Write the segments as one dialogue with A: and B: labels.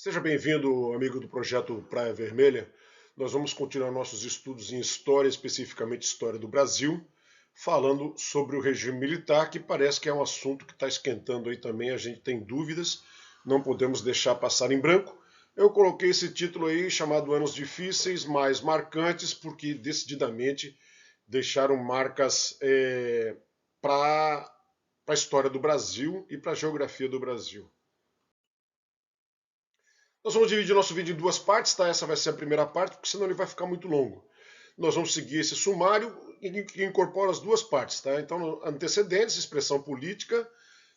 A: Seja bem-vindo, amigo do projeto Praia Vermelha. Nós vamos continuar nossos estudos em história, especificamente história do Brasil, falando sobre o regime militar, que parece que é um assunto que está esquentando aí também. A gente tem dúvidas, não podemos deixar passar em branco. Eu coloquei esse título aí chamado Anos Difíceis, mais marcantes, porque decididamente deixaram marcas para a história do Brasil e para a geografia do Brasil. Nós vamos dividir nosso vídeo em duas partes, tá? Essa vai ser a primeira parte, porque senão ele vai ficar muito longo. Nós vamos seguir esse sumário que incorpora as duas partes, tá? Então, antecedentes, expressão política.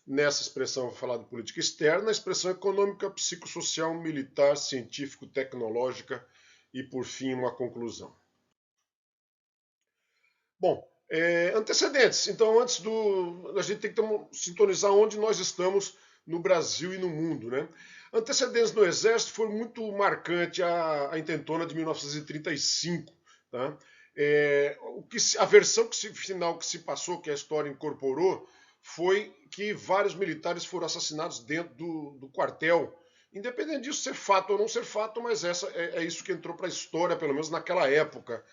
A: Nessa expressão, eu vou falar de política externa, expressão econômica, psicossocial, militar, científico, tecnológica e, por fim, uma conclusão. Bom, antecedentes. Então, antes do. A gente tem que sintonizar onde nós estamos no Brasil e no mundo, né? Antecedentes no Exército foi muito marcante a intentona de 1935, tá? A versão final que se passou, que a história incorporou, foi que vários militares foram assassinados dentro do quartel. Independente disso ser fato ou não ser fato, mas é isso que entrou para a história, pelo menos naquela época.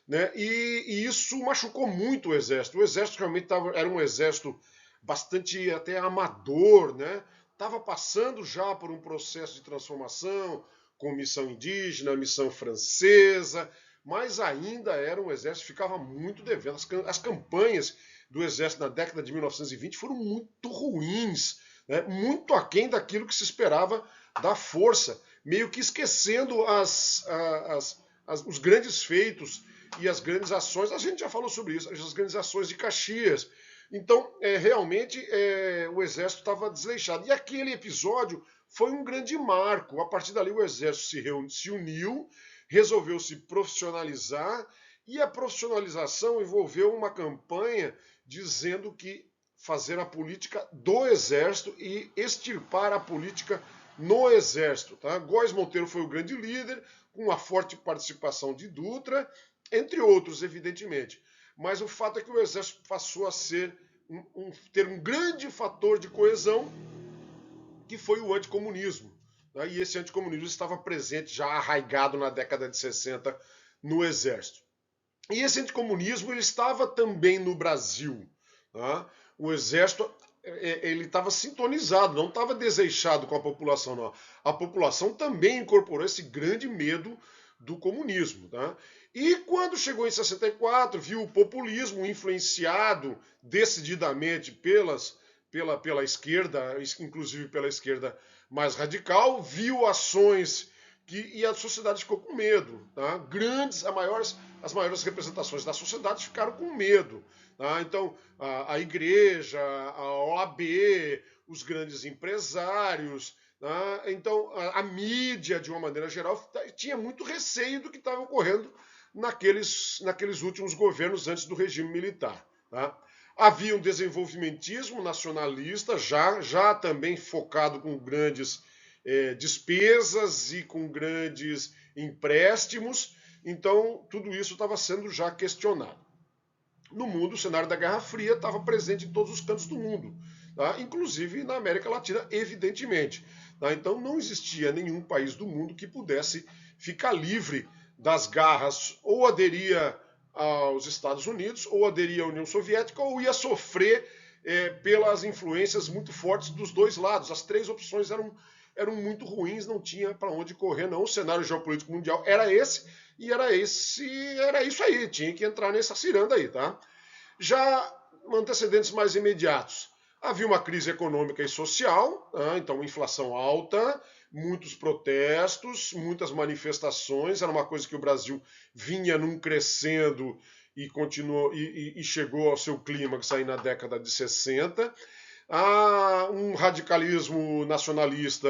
A: Né? E isso machucou muito o exército. O exército realmente era um exército bastante até amador, né? Estava passando já por um processo de transformação, com missão indígena, missão francesa, mas ainda era um exército que ficava muito devendo. As campanhas do exército na década de 1920 foram muito ruins, né? Muito aquém daquilo que se esperava da força, meio que esquecendo os grandes feitos e as grandes ações. A gente já falou sobre isso, as grandes ações de Caxias. Então, realmente, o Exército estava desleixado. E aquele episódio foi um grande marco. A partir dali, o Exército se uniu, resolveu se profissionalizar, e a profissionalização envolveu uma campanha dizendo que fazer a política do Exército e extirpar a política no Exército. Tá? Góes Monteiro foi o grande líder, com uma forte participação de Dutra, entre outros, evidentemente. Mas o fato é que o Exército passou a ter um grande fator de coesão, que foi o anticomunismo. Né? E esse anticomunismo estava presente, já arraigado na década de 60 no Exército. E esse anticomunismo ele estava também no Brasil. Tá? O Exército ele estava sintonizado, não estava desleixado com a população, não. A população também incorporou esse grande medo do comunismo. Tá? E quando chegou em 64, viu o populismo influenciado decididamente pela esquerda, inclusive pela esquerda mais radical, viu ações e a sociedade ficou com medo. Tá? As maiores representações da sociedade ficaram com medo. Tá? Então, a igreja, a OAB, os grandes empresários, tá? Então, a mídia, de uma maneira geral, tinha muito receio do que estava ocorrendo naqueles últimos governos antes do regime militar. Tá? Havia um desenvolvimentismo nacionalista, já também focado com grandes despesas e com grandes empréstimos. Então, tudo isso estava sendo já questionado. No mundo, o cenário da Guerra Fria estava presente em todos os cantos do mundo, tá? Inclusive na América Latina, evidentemente. Tá? Então, não existia nenhum país do mundo que pudesse ficar livre das garras, ou aderia aos Estados Unidos, ou aderia à União Soviética, ou ia sofrer pelas influências muito fortes dos dois lados. As três opções eram muito ruins, não tinha para onde correr, não. O cenário geopolítico mundial era esse, e era isso aí, tinha que entrar nessa ciranda aí, tá? Já antecedentes mais imediatos. Havia uma crise econômica e social, tá? Então inflação alta, muitos protestos, muitas manifestações, era uma coisa que o Brasil vinha num crescendo e continuou e chegou ao seu clímax aí na década de 60. Há um radicalismo nacionalista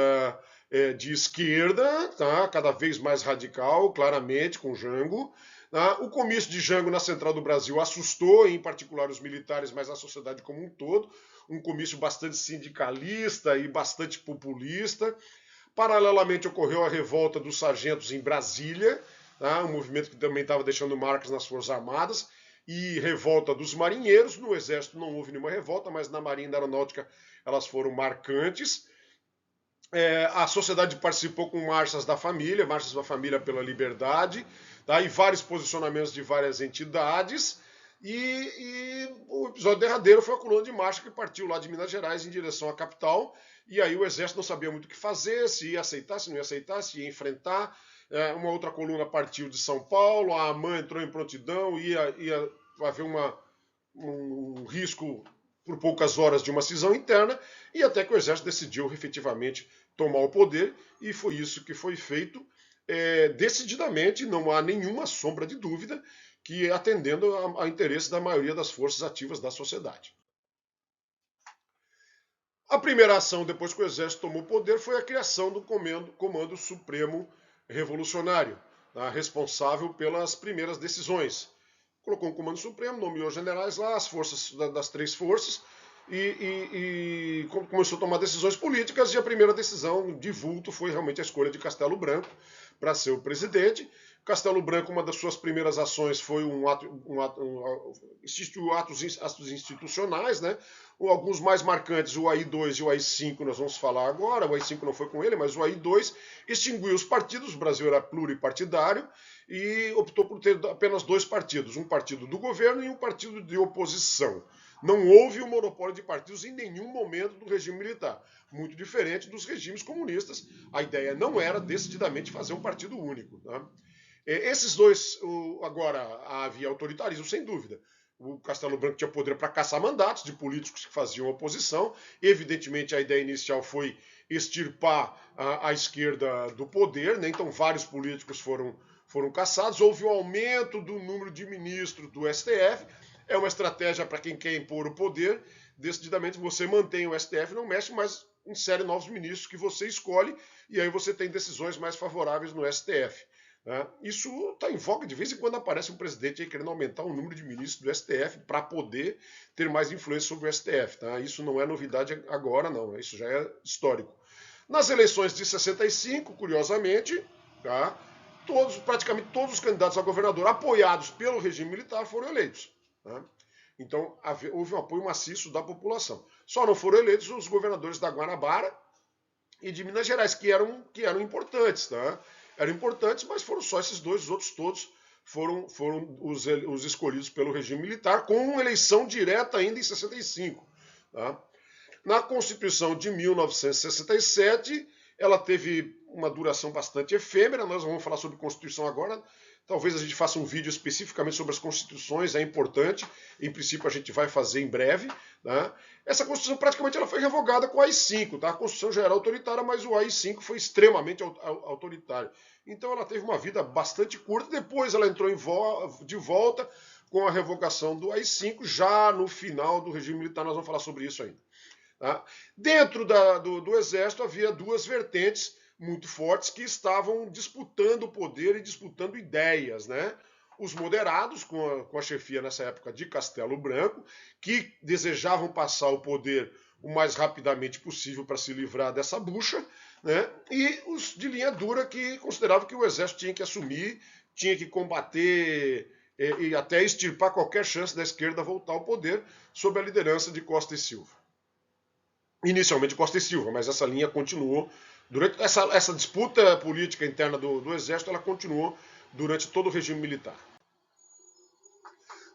A: de esquerda, tá? Cada vez mais radical, claramente, com Jango. Tá? O comício de Jango na Central do Brasil assustou, em particular, os militares, mas a sociedade como um todo. Um comício bastante sindicalista e bastante populista. Paralelamente, ocorreu a revolta dos sargentos em Brasília, tá? Um movimento que também estava deixando marcas nas Forças Armadas, e revolta dos marinheiros. No Exército não houve nenhuma revolta, mas na Marinha e na Aeronáutica elas foram marcantes. A sociedade participou com marchas da família pela liberdade, tá? E vários posicionamentos de várias entidades. E o episódio derradeiro foi a coluna de marcha que partiu lá de Minas Gerais em direção à capital. E aí o exército não sabia muito o que fazer, se ia aceitar, se não ia aceitar, se ia enfrentar. Uma outra coluna partiu de São Paulo, a AMAN entrou em prontidão, ia haver um risco por poucas horas de uma cisão interna, e até que o exército decidiu efetivamente tomar o poder, e foi isso que foi feito decididamente, não há nenhuma sombra de dúvida, que atendendo a interesse da maioria das forças ativas da sociedade. A primeira ação depois que o exército tomou o poder foi a criação do Comando Supremo Revolucionário, tá? Responsável pelas primeiras decisões. Colocou um Comando Supremo, nomeou generais lá, as forças das três forças, e começou a tomar decisões políticas, e a primeira decisão de vulto foi realmente a escolha de Castelo Branco para ser o presidente. Castelo Branco, uma das suas primeiras ações foi instituiu atos institucionais, né? Alguns mais marcantes, o AI-2 e o AI-5, nós vamos falar agora. O AI-5 não foi com ele, mas o AI-2 extinguiu os partidos. O Brasil era pluripartidário e optou por ter apenas dois partidos, um partido do governo e um partido de oposição. Não houve o monopólio de partidos em nenhum momento do regime militar, muito diferente dos regimes comunistas. A ideia não era decididamente fazer um partido único. Tá? Esses dois, agora, havia autoritarismo, sem dúvida. O Castelo Branco tinha poder para caçar mandatos de políticos que faziam oposição. Evidentemente, a ideia inicial foi extirpar a esquerda do poder, né? Então vários políticos foram caçados. Houve um aumento do número de ministros do STF. É uma estratégia para quem quer impor o poder. Decididamente, você mantém o STF, não mexe, mas insere novos ministros que você escolhe, e aí você tem decisões mais favoráveis no STF. Isso está em voga, de vez em quando aparece um presidente aí querendo aumentar o número de ministros do STF para poder ter mais influência sobre o STF. Tá? Isso não é novidade agora, não. Isso já é histórico. Nas eleições de 65, curiosamente, tá? Praticamente todos os candidatos a governador apoiados pelo regime militar foram eleitos. Tá? Então houve um apoio maciço da população. Só não foram eleitos os governadores da Guanabara e de Minas Gerais, que eram importantes. Tá? Eram importantes, mas foram só esses dois, os outros todos foram os escolhidos pelo regime militar, com eleição direta ainda em 65. Tá? Na Constituição de 1967, ela teve uma duração bastante efêmera. Nós vamos falar sobre Constituição agora. Talvez a gente faça um vídeo especificamente sobre as constituições, é importante. Em princípio, a gente vai fazer em breve. Né? Essa Constituição praticamente ela foi revogada com o AI-5. Tá? A Constituição já era autoritária, mas o AI-5 foi extremamente autoritário. Então ela teve uma vida bastante curta. Depois ela entrou de volta com a revogação do AI-5, já no final do regime militar. Nós vamos falar sobre isso ainda. Tá? Dentro do Exército havia duas vertentes muito fortes que estavam disputando o poder e disputando ideias, né? Os moderados, com a chefia nessa época de Castelo Branco, que desejavam passar o poder o mais rapidamente possível para se livrar dessa bucha, né? E os de linha dura que consideravam que o exército tinha que assumir, tinha que combater e até extirpar qualquer chance da esquerda voltar ao poder sob a liderança de Costa e Silva. Inicialmente Costa e Silva, mas essa linha continuou durante essa disputa política interna do Exército, ela continuou durante todo o regime militar.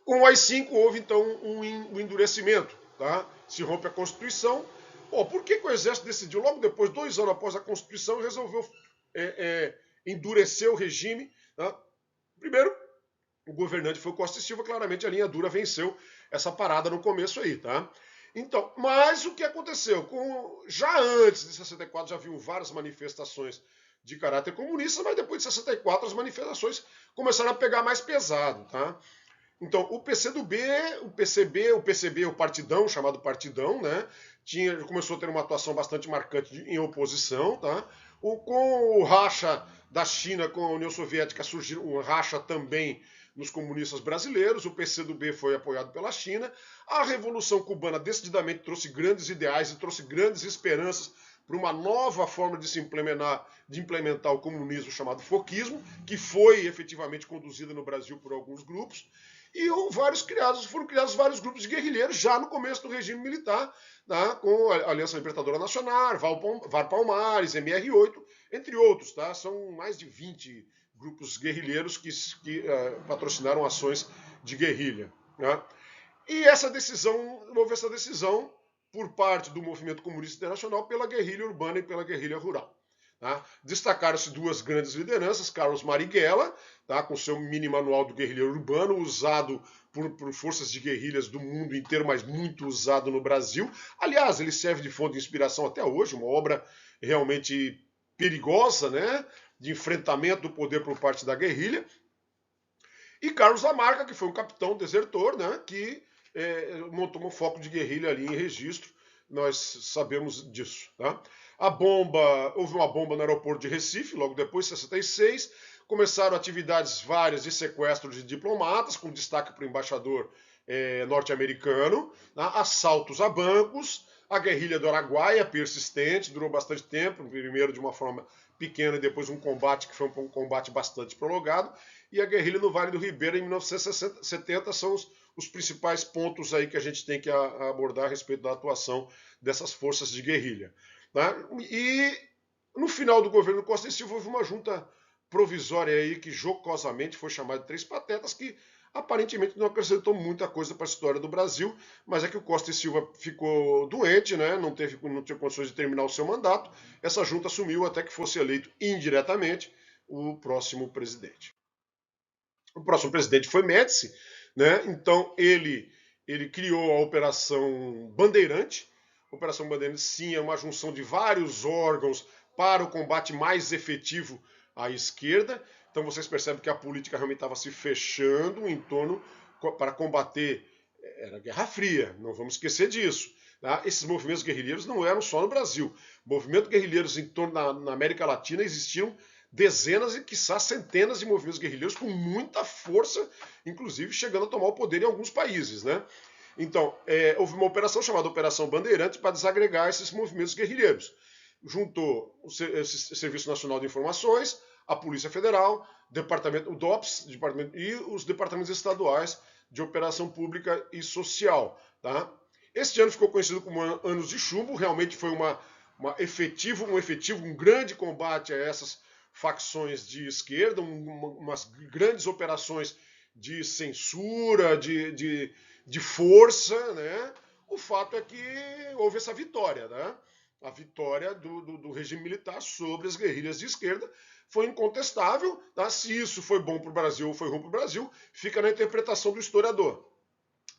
A: Com o AI-5 houve então um endurecimento, tá? Se rompe a Constituição. Por que o Exército decidiu, logo depois, 2 anos após a Constituição, resolveu endurecer o regime? Tá? Primeiro, o governante foi Costa e Silva, claramente a linha dura venceu essa parada no começo aí, tá? Então, mas o que aconteceu? Já antes de 64 já haviam várias manifestações de caráter comunista, mas depois de 64 as manifestações começaram a pegar mais pesado, tá? Então, o PCdoB, o PCB, o Partidão, chamado Partidão, né? Começou a ter uma atuação bastante marcante em oposição, tá? Com o racha da China com a União Soviética surgiu um racha também nos comunistas brasileiros. O PCdoB foi apoiado pela China. A Revolução Cubana decididamente trouxe grandes ideais e trouxe grandes esperanças para uma nova forma de implementar o comunismo chamado foquismo, que foi efetivamente conduzida no Brasil por alguns grupos. e foram criados vários grupos de guerrilheiros já no começo do regime militar, tá? Com a Aliança Libertadora Nacional, VAR Palmares, MR8, entre outros. Tá? São mais de 20 grupos guerrilheiros que patrocinaram ações de guerrilha. Tá? E houve essa decisão por parte do movimento comunista internacional pela guerrilha urbana e pela guerrilha rural. Tá? Destacaram-se duas grandes lideranças, Carlos Marighella, tá? Com seu mini manual do guerrilheiro urbano, usado por forças de guerrilhas do mundo inteiro, mas muito usado no Brasil. Aliás, ele serve de fonte de inspiração até hoje, uma obra realmente perigosa, né? De enfrentamento do poder por parte da guerrilha. E Carlos Lamarca, que foi um capitão desertor, né? Que montou um foco de guerrilha ali em Registro. Nós sabemos disso. Tá? Houve uma bomba no aeroporto de Recife, logo depois, em 66. Começaram atividades várias de sequestro de diplomatas, com destaque para o embaixador norte-americano, tá? Assaltos a bancos, a guerrilha do Araguaia, persistente, durou bastante tempo, primeiro de uma forma pequena e depois um combate que foi um combate bastante prolongado, e a guerrilha no Vale do Ribeira em 1970 são os principais pontos aí que a gente tem que abordar a respeito da atuação dessas forças de guerrilha. Tá? E no final do governo Costa e Silva houve uma junta provisória aí que jocosamente foi chamada de Três Patetas, que aparentemente não acrescentou muita coisa para a história do Brasil, mas é que o Costa e Silva ficou doente, né? Não teve condições de terminar o seu mandato. Essa junta assumiu até que fosse eleito indiretamente o próximo presidente. O próximo presidente foi Médici, né? Então ele criou a Operação Bandeirante. A Operação Bandeirante, sim, é uma junção de vários órgãos para o combate mais efetivo à esquerda. Então vocês percebem que a política realmente estava se fechando em torno para combater. Era Guerra Fria, não vamos esquecer disso. Tá? Esses movimentos guerrilheiros não eram só no Brasil. Movimentos guerrilheiros em torno na América Latina existiam dezenas e, quiçá, centenas de movimentos guerrilheiros com muita força, inclusive chegando a tomar o poder em alguns países. Né? Então, houve uma operação chamada Operação Bandeirante para desagregar esses movimentos guerrilheiros. Juntou o Serviço Nacional de Informações, a Polícia Federal, o DOPS e os departamentos estaduais de Operação Pública e Social. Tá? Este ano ficou conhecido como Anos de Chumbo, realmente foi um grande combate a essas facções de esquerda, umas grandes operações de censura, de força. Né? O fato é que houve essa vitória, né? A vitória do regime militar sobre as guerrilhas de esquerda foi incontestável. Tá? Se isso foi bom para o Brasil ou foi ruim para o Brasil, fica na interpretação do historiador.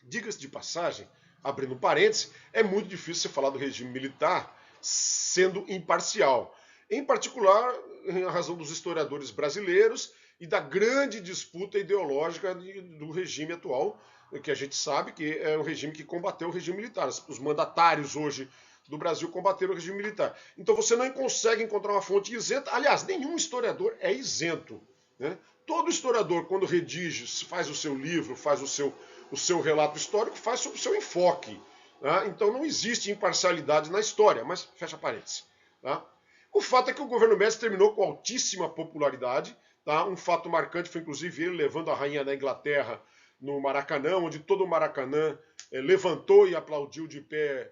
A: Diga-se de passagem, abrindo um parênteses, é muito difícil você falar do regime militar sendo imparcial. Em particular, em razão dos historiadores brasileiros e da grande disputa ideológica do regime atual, que a gente sabe que é um regime que combateu o regime militar. Os mandatários hoje do Brasil combateram o regime militar. Então você não consegue encontrar uma fonte isenta. Aliás, nenhum historiador é isento. Né? Todo historiador, quando redige, faz o seu livro, faz o seu relato histórico, faz sob o seu enfoque. Tá? Então não existe imparcialidade na história, mas fecha parênteses. Tá? O fato é que o governo Médici terminou com altíssima popularidade. Tá? Um fato marcante foi, inclusive, ele levando a rainha da Inglaterra no Maracanã, onde todo o Maracanã levantou e aplaudiu de pé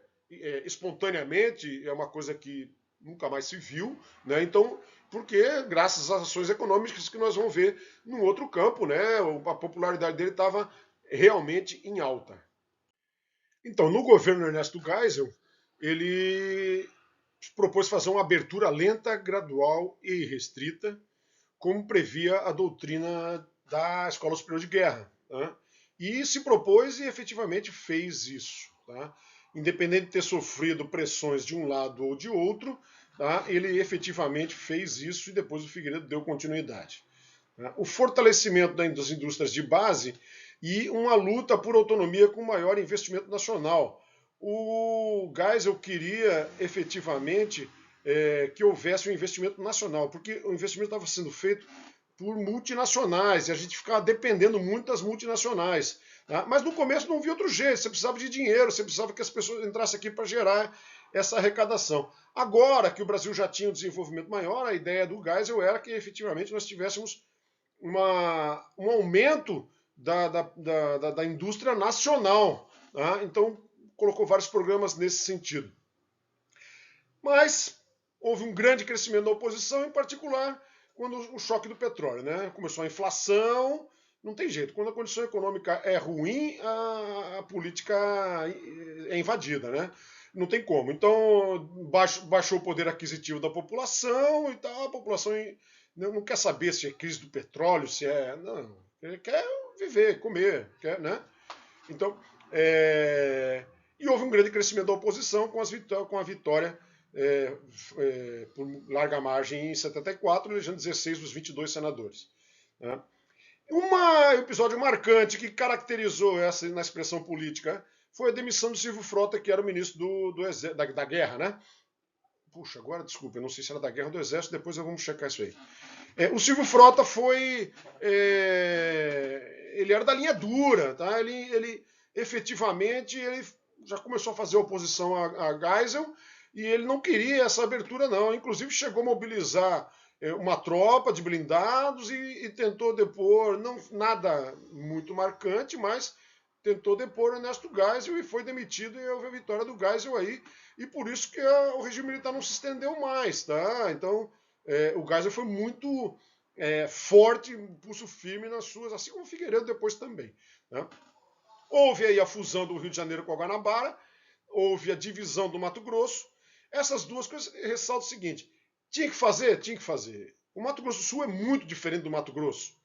A: espontaneamente. É uma coisa que nunca mais se viu. Né? Então, porque graças às ações econômicas que nós vamos ver num outro campo, né? A popularidade dele estava realmente em alta. Então, no governo Ernesto Geisel, ele propôs fazer uma abertura lenta, gradual e restrita, como previa a doutrina da Escola Superior de Guerra. Tá? E se propôs e efetivamente fez isso. Tá? Independente de ter sofrido pressões de um lado ou de outro, tá? Ele efetivamente fez isso e depois o Figueiredo deu continuidade. Tá? O fortalecimento das indústrias de base e uma luta por autonomia com maior investimento nacional. O Geisel queria efetivamente que houvesse um investimento nacional, porque o investimento estava sendo feito por multinacionais e a gente ficava dependendo muito das multinacionais. Tá? Mas no começo não havia outro jeito, você precisava de dinheiro, você precisava que as pessoas entrassem aqui para gerar essa arrecadação. Agora que o Brasil já tinha um desenvolvimento maior, a ideia do Geisel era que efetivamente nós tivéssemos um aumento da indústria nacional. Tá? Então, colocou vários programas nesse sentido. Mas houve um grande crescimento da oposição, em particular quando o choque do petróleo. Né? Começou a inflação, não tem jeito. Quando a condição econômica é ruim, a política é invadida, né? Não tem como. Então, baixou o poder aquisitivo da população e tal. A população não quer saber se é crise do petróleo, se é. Não, quer viver, comer, quer, né? Então, e houve um grande crescimento da oposição com a vitória por larga margem em 74, elegendo 16 dos 22 senadores. Né? Um episódio marcante que caracterizou essa na expressão política foi a demissão do Silvio Frota, que era o ministro da Guerra, né? Puxa, agora desculpa, eu não sei se era da Guerra ou do Exército, depois vamos checar isso aí. O Silvio Frota foi. Ele era da linha dura, tá? Ele efetivamente ele já começou a fazer oposição a Geisel e ele não queria essa abertura, não. Inclusive chegou a mobilizar uma tropa de blindados e tentou depor, não nada muito marcante, mas tentou depor Ernesto Geisel e foi demitido e houve a vitória do Geisel aí. E por isso que o regime militar não se estendeu mais, tá? Então, o Geisel foi muito forte, pulso firme nas suas, assim como o Figueiredo depois também. Né? Houve aí a fusão do Rio de Janeiro com a Guanabara, houve a divisão do Mato Grosso. Essas duas coisas ressaltam o seguinte: tinha que fazer? Tinha que fazer. O Mato Grosso do Sul é muito diferente do Mato Grosso.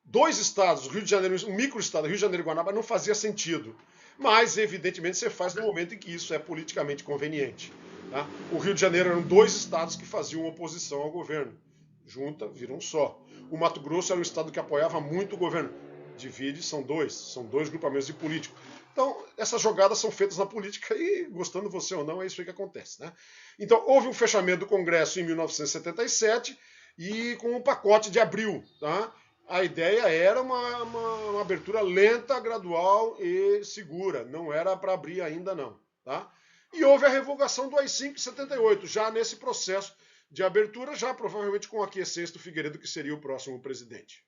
A: Dois estados, Rio de Janeiro, um microestado, Rio de Janeiro e Guanabara, não fazia sentido. Mas, evidentemente, você faz no momento em que isso é politicamente conveniente. Tá? O Rio de Janeiro eram dois estados que faziam oposição ao governo. Junta, viram um só. O Mato Grosso era um estado que apoiava muito o governo. Divide, são dois grupamentos de políticos. Então, essas jogadas são feitas na política e, gostando você ou não, é isso aí que acontece. Né? Então, houve um fechamento do Congresso em 1977 e com um pacote de abril. Tá? A ideia era uma abertura lenta, gradual e segura. Não era para abrir ainda, não. Tá? E houve a revogação do AI-5 em 78, já nesse processo de abertura, já provavelmente com a aquiescência do Figueiredo, que seria o próximo presidente.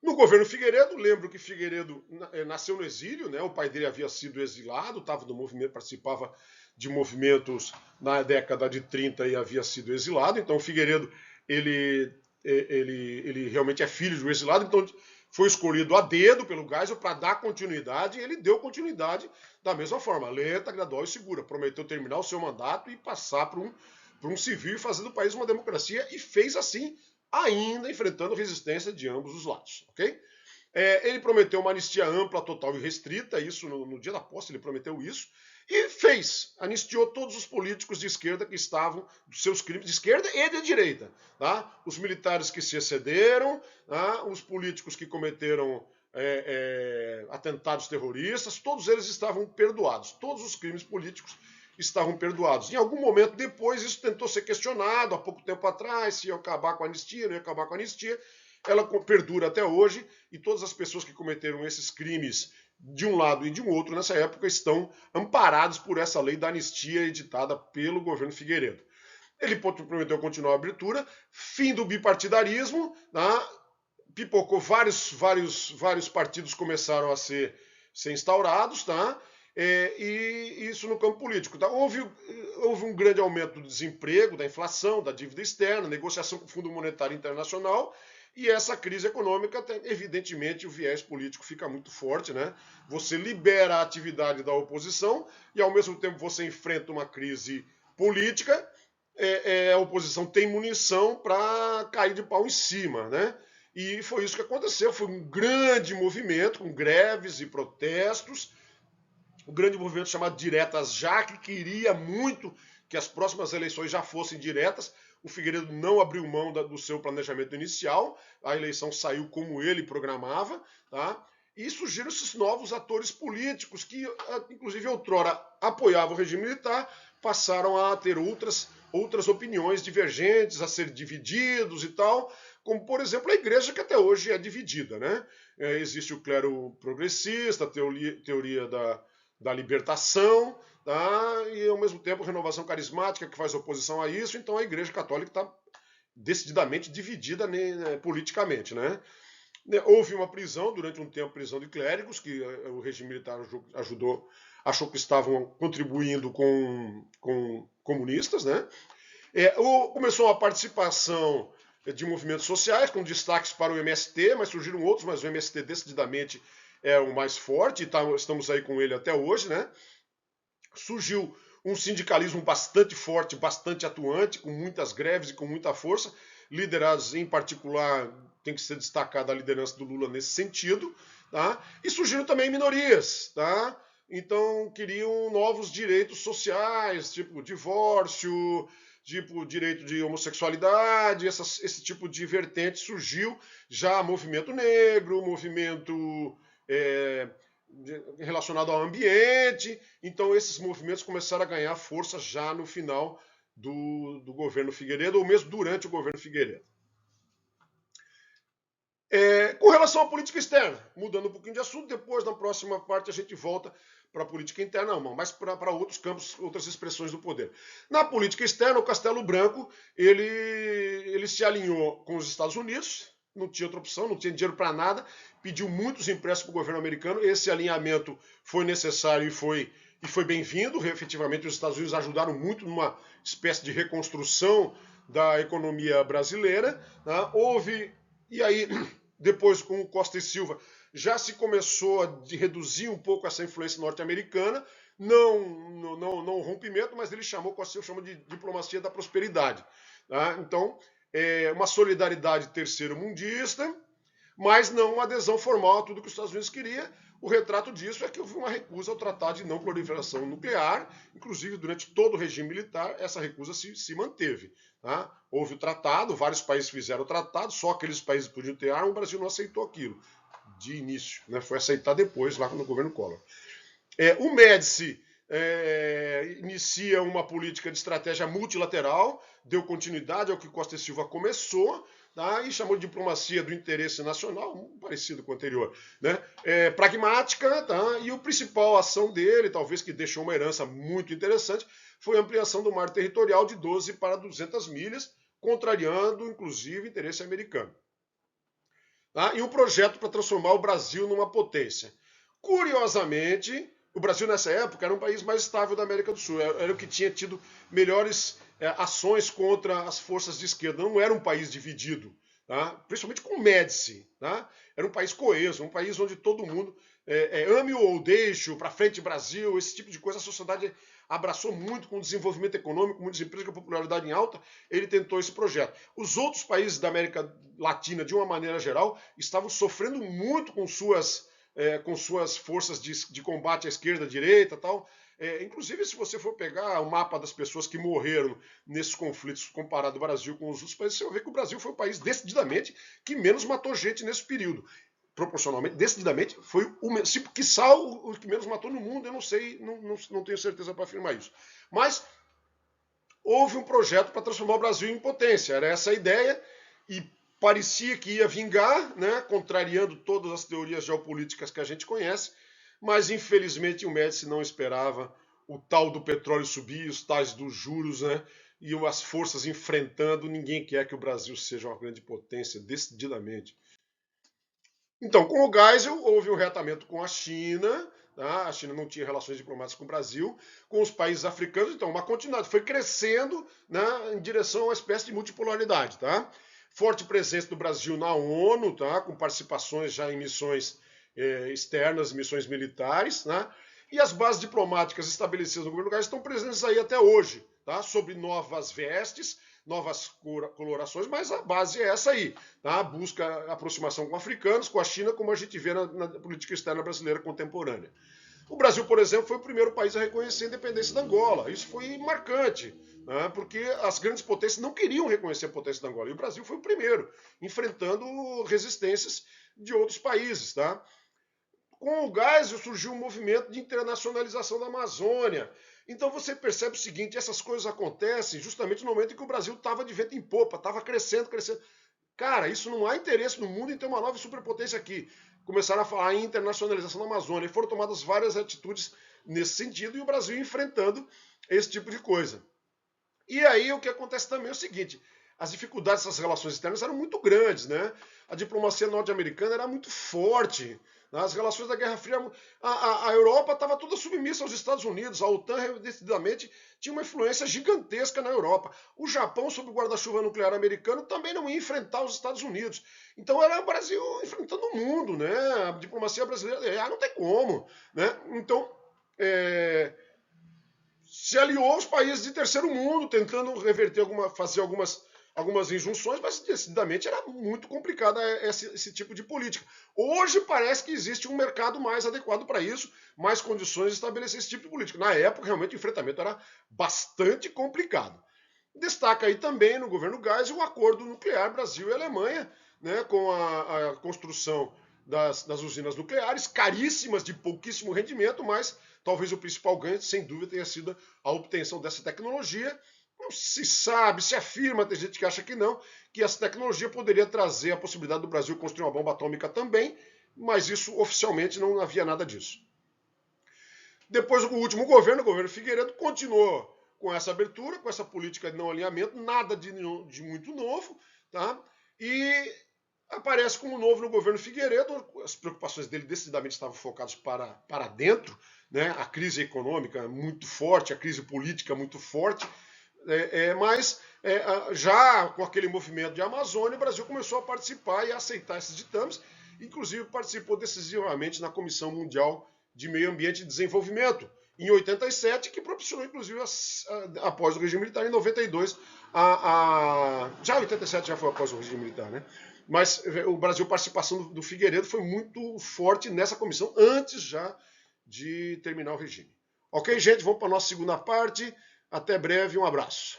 A: No governo Figueiredo, lembro que Figueiredo nasceu no exílio, né? O pai dele havia sido exilado, estava no movimento, participava de movimentos na década de 30 e havia sido exilado. Então, Figueiredo, ele realmente é filho de um exilado, então foi escolhido a dedo pelo Geisel para dar continuidade, e ele deu continuidade da mesma forma, lenta, gradual e segura. Prometeu terminar o seu mandato e passar para um civil e fazer do país uma democracia, e fez assim, ainda enfrentando resistência de ambos os lados. Ok? Ele prometeu uma anistia ampla, total e restrita, isso no dia da posse ele prometeu isso, e fez, anistiou todos os políticos de esquerda que estavam dos seus crimes, de esquerda e de direita. Tá? Os militares que se excederam, tá? Os políticos que cometeram atentados terroristas, todos eles estavam perdoados. Todos os crimes políticos estavam perdoados. Em algum momento depois isso tentou ser questionado, há pouco tempo atrás, se ia acabar com a anistia, não ia acabar com a anistia. Ela perdura até hoje e todas as pessoas que cometeram esses crimes de um lado e de um outro nessa época estão amparados por essa lei da anistia editada pelo governo Figueiredo. Ele prometeu continuar a abertura, fim do bipartidarismo, tá? Pipocou vários partidos começaram a ser instaurados, tá? E isso no campo político. Tá? Houve um grande aumento do desemprego, da inflação, da dívida externa, negociação com o Fundo Monetário Internacional, e essa crise econômica, evidentemente, o viés político fica muito forte, né? Você libera a atividade da oposição e, ao mesmo tempo, você enfrenta uma crise política, a oposição tem munição para cair de pau em cima, né? E foi isso que aconteceu. Foi um grande movimento, com greves e protestos, um grande movimento chamado Diretas Já, que queria muito que as próximas eleições já fossem diretas. O Figueiredo não abriu mão do seu planejamento inicial, a eleição saiu como ele programava, tá? E surgiram esses novos atores políticos que, inclusive, outrora apoiavam o regime militar, passaram a ter outras opiniões divergentes, a ser divididos e tal, como, por exemplo, a igreja, que até hoje é dividida, né? Existe o clero progressista, a teoria da libertação, tá? E ao mesmo tempo renovação carismática, que faz oposição a isso. Então a Igreja Católica está decididamente dividida, né, politicamente, né? Né? Houve uma prisão, durante um tempo, prisão de clérigos, que o regime militar achou que estavam contribuindo com comunistas, né? Começou uma participação de movimentos sociais, com destaques para o MST, mas surgiram outros, mas o MST decididamente é o mais forte, e estamos aí com ele até hoje, né? Surgiu um sindicalismo bastante forte, bastante atuante, com muitas greves e com muita força, liderados em particular, tem que ser destacada a liderança do Lula nesse sentido, tá? E surgiram também minorias, tá? Então queriam novos direitos sociais, tipo divórcio, tipo direito de homossexualidade, esse tipo de vertente surgiu já movimento negro, movimento é, relacionado ao ambiente. Então esses movimentos começaram a ganhar força já no final do governo Figueiredo, ou mesmo durante o governo Figueiredo. Com relação à política externa, mudando um pouquinho de assunto, depois na próxima parte a gente volta para a política interna, não, mas para outros campos, outras expressões do poder. Na política externa, o Castelo Branco ele se alinhou com os Estados Unidos, não tinha outra opção, não tinha dinheiro para nada, pediu muitos empréstimos para o governo americano, esse alinhamento foi necessário e foi bem-vindo, efetivamente os Estados Unidos ajudaram muito numa espécie de reconstrução da economia brasileira, tá? E aí, depois com o Costa e Silva, já se começou a reduzir um pouco essa influência norte-americana, não rompimento, mas ele chamou, Costa Silva chamou de diplomacia da prosperidade. Tá? Então, uma solidariedade terceiro-mundista, mas não uma adesão formal a tudo que os Estados Unidos queria. O retrato disso é que houve uma recusa ao Tratado de Não Proliferação Nuclear, inclusive durante todo o regime militar, essa recusa se manteve. Tá? Houve o tratado, vários países fizeram o tratado, só aqueles países que podiam ter arma, o Brasil não aceitou aquilo de início, né? Foi aceitar depois, lá no governo Collor. O Médici inicia uma política de estratégia multilateral, deu continuidade ao que Costa e Silva começou, tá? E chamou de diplomacia do interesse nacional, parecido com o anterior, né? Pragmática, tá? E a principal ação dele, talvez que deixou uma herança muito interessante, foi a ampliação do mar territorial de 12 para 200 milhas, contrariando, inclusive, o interesse americano. Tá? E um projeto para transformar o Brasil numa potência. Curiosamente, o Brasil nessa época era um país mais estável da América do Sul, era o que tinha tido melhores ações contra as forças de esquerda, não era um país dividido, tá? Principalmente com o Médici, tá? Era um país coeso, um país onde todo mundo ame-o ou deixe-o, para frente Brasil, esse tipo de coisa, a sociedade abraçou muito com o desenvolvimento econômico, muitas empresas com a popularidade em alta, ele tentou esse projeto. Os outros países da América Latina, de uma maneira geral, estavam sofrendo muito com suas forças de combate à esquerda, à direita e tal. Inclusive, se você for pegar o mapa das pessoas que morreram nesses conflitos, comparado o Brasil com os outros países, você vai ver que o Brasil foi o país, decididamente, que menos matou gente nesse período. Proporcionalmente, decididamente, foi o quiçá o que menos matou no mundo, eu não sei, não tenho certeza para afirmar isso. Mas houve um projeto para transformar o Brasil em potência, era essa a ideia, e parecia que ia vingar, né, contrariando todas as teorias geopolíticas que a gente conhece, mas infelizmente o Médici não esperava o tal do petróleo subir, os tais dos juros, né, e as forças enfrentando. Ninguém quer que o Brasil seja uma grande potência, decididamente. Então, com o Geisel, houve um reatamento com a China, tá? A China não tinha relações diplomáticas com o Brasil, com os países africanos, então uma continuidade, foi crescendo, né, em direção a uma espécie de multipolaridade. Tá? Forte presença do Brasil na ONU, tá? Com participações já em missões externas, missões militares, né? E as bases diplomáticas estabelecidas no governo Geisel estão presentes aí até hoje, tá? Sob novas vestes, novas colorações, mas a base é essa aí, tá? Busca aproximação com africanos, com a China, como a gente vê na política externa brasileira contemporânea. O Brasil, por exemplo, foi o primeiro país a reconhecer a independência da Angola. Isso foi marcante, né? Porque as grandes potências não queriam reconhecer a potência da Angola. E o Brasil foi o primeiro, enfrentando resistências de outros países, tá? Com o Geisel surgiu um movimento de internacionalização da Amazônia. Então você percebe o seguinte, essas coisas acontecem justamente no momento em que o Brasil estava de vento em popa, estava crescendo, crescendo. Cara, isso não há interesse no mundo em ter uma nova superpotência aqui. Começaram a falar em internacionalização da Amazônia e foram tomadas várias atitudes nesse sentido e o Brasil enfrentando esse tipo de coisa. E aí o que acontece também é o seguinte, as dificuldades dessas relações externas eram muito grandes, né? A diplomacia norte-americana era muito forte. As relações da Guerra Fria, a Europa estava toda submissa aos Estados Unidos. A OTAN, decididamente, tinha uma influência gigantesca na Europa. O Japão, sob o guarda-chuva nuclear americano, também não ia enfrentar os Estados Unidos. Então era o Brasil enfrentando o mundo, né? A diplomacia brasileira, não tem como, né? Então, se aliou aos países de terceiro mundo, tentando reverter fazer algumas injunções, mas decididamente era muito complicado esse tipo de política. Hoje parece que existe um mercado mais adequado para isso, mais condições de estabelecer esse tipo de política. Na época, realmente, o enfrentamento era bastante complicado. Destaca aí também no governo Geisel o acordo nuclear Brasil e Alemanha, né, com a construção das usinas nucleares, caríssimas, de pouquíssimo rendimento, mas talvez o principal ganho, sem dúvida, tenha sido a obtenção dessa tecnologia. Não se sabe, se afirma, tem gente que acha que não, que essa tecnologia poderia trazer a possibilidade do Brasil construir uma bomba atômica também, mas isso oficialmente não havia nada disso. Depois, o último governo, o governo Figueiredo, continuou com essa abertura, com essa política de não alinhamento, nada de muito novo, tá? E aparece como novo no governo Figueiredo, as preocupações dele decididamente estavam focadas para dentro, né? A crise econômica muito forte, a crise política muito forte, mas já com aquele movimento de Amazônia, o Brasil começou a participar e a aceitar esses ditames, inclusive participou decisivamente na Comissão Mundial de Meio Ambiente e Desenvolvimento, em 87, que propiciou, inclusive, após o regime militar, em 92, já 87 já foi após o regime militar, né? Mas o Brasil, participação do Figueiredo foi muito forte nessa comissão, antes já de terminar o regime. Ok, gente? Vamos para a nossa segunda parte. Até breve, um abraço.